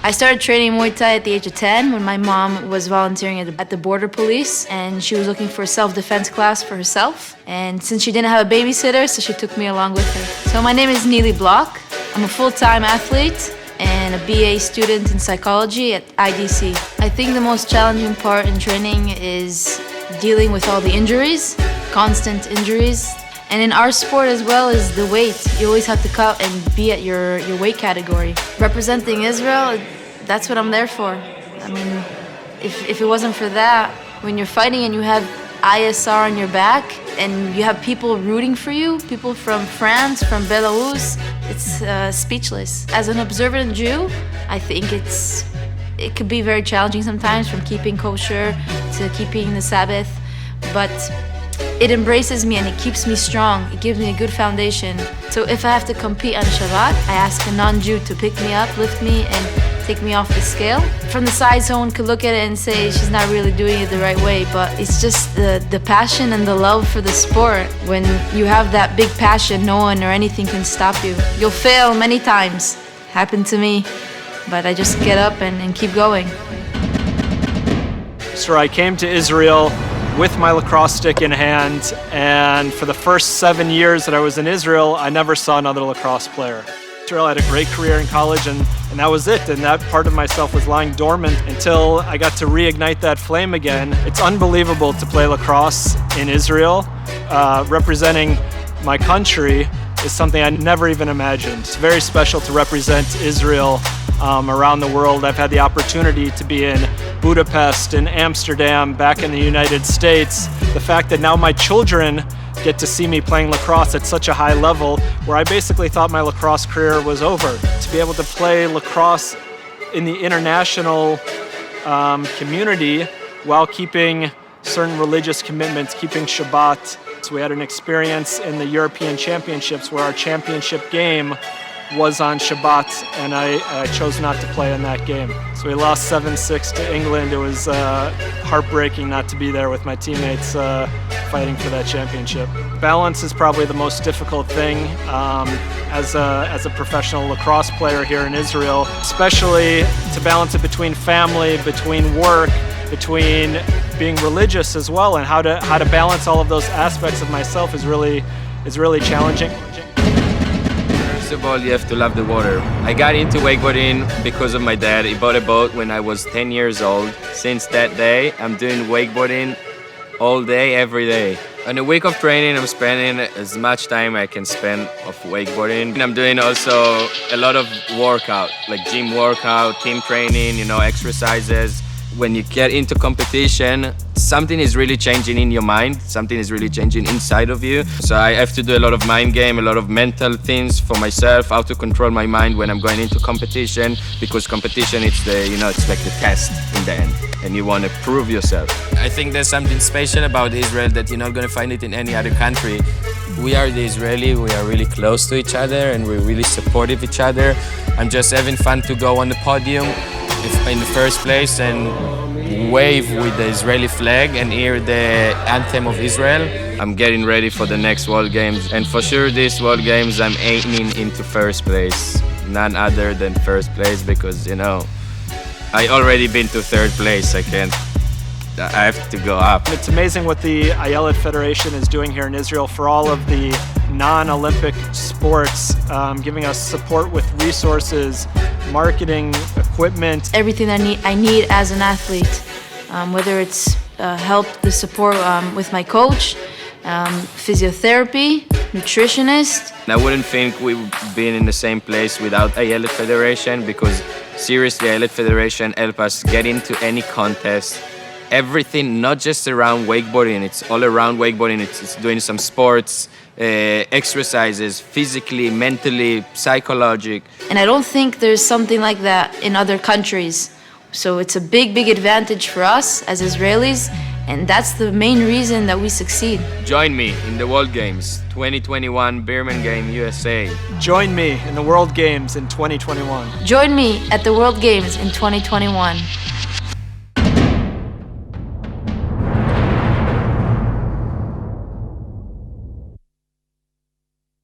I started training Muay Thai at the age of 10 when my mom was volunteering at the border police, and she was looking for a self-defense class for herself. And since she didn't have a babysitter, so she took me along with her. So my name is Nili. I'm a full-time athlete and a BA student in psychology at IDC. I think the most challenging part in training is dealing with all the injuries, constant injuries. And in our sport as well is the weight. You always have to cut and be at your weight category. Representing Israel, that's what I'm there for. I mean, if it wasn't for that, when you're fighting and you have ISR on your back and you have people rooting for you, people from France, from Belarus, it's speechless. As an observant Jew, I think it could be very challenging sometimes, from keeping kosher to keeping the Sabbath, but it embraces me and it keeps me strong. It gives me a good foundation. So if I have to compete on Shabbat, I ask a non-Jew to pick me up, lift me, and take me off the scale. From the side, someone could look at it and say she's not really doing it the right way, but it's just the passion and the love for the sport. When you have that big passion, no one or anything can stop you. You'll fail many times. Happened to me, but I just get up and keep going. So I came to Israel with my lacrosse stick in hand, and for the first 7 years that I was in Israel, I never saw another lacrosse player. I had a great career in college, and that was it. And that part of myself was lying dormant until I got to reignite that flame again. It's unbelievable to play lacrosse in Israel. Representing my country is something I never even imagined. It's very special to represent Israel around the world. I've had the opportunity to be in Budapest, in Amsterdam, back in the United States. The fact that now my children get to see me playing lacrosse at such a high level, where I basically thought my lacrosse career was over. To be able to play lacrosse in the international community while keeping certain religious commitments, keeping Shabbat. So we had an experience in the European Championships where our championship game was on Shabbat, and I chose not to play in that game. So we lost 7-6 to England. It was heartbreaking not to be there with my teammates fighting for that championship. Balance is probably the most difficult thing as a professional lacrosse player here in Israel, especially to balance it between family, between work, between being religious as well, and how to balance all of those aspects of myself is really challenging. First of all, you have to love the water. I got into wakeboarding because of my dad. He bought a boat when I was 10 years old. Since that day, I'm doing wakeboarding all day, every day. On a week of training, I'm spending as much time I can spend of wakeboarding. And I'm doing also a lot of workout, like gym workout, team training, exercises. When you get into competition, something is really changing in your mind, something is really changing inside of you. So I have to do a lot of mind game, a lot of mental things for myself, how to control my mind when I'm going into competition, because competition, it's like the test in the end, and you want to prove yourself. I think there's something special about Israel that you're not going to find it in any other country. We are the Israeli, we are really close to each other, and we're really supportive of each other. I'm just having fun to go on the podium in the first place and wave with the Israeli flag and hear the anthem of Israel. I'm getting ready for the next World Games, and for sure these World Games I'm aiming into first place, none other than first place, because I already been to third place. I have to go up. It's amazing what the Ayelet Federation is doing here in Israel for all of the non-Olympic sports, giving us support with resources, marketing, equipment. Everything I need as an athlete, whether it's help, the support with my coach, physiotherapy, nutritionist. I wouldn't think we've been in the same place without Ayelet Federation, because seriously, Ayelet Federation help us get into any contest. Everything, not just around wakeboarding, it's all around wakeboarding. It's doing some sports, exercises, physically, mentally, psychological. And I don't think there's something like that in other countries. So it's a big, big advantage for us as Israelis, and that's the main reason that we succeed. Join me in the World Games 2021, Birmingham, USA. Join me in the World Games in 2021. Join me at the World Games in 2021.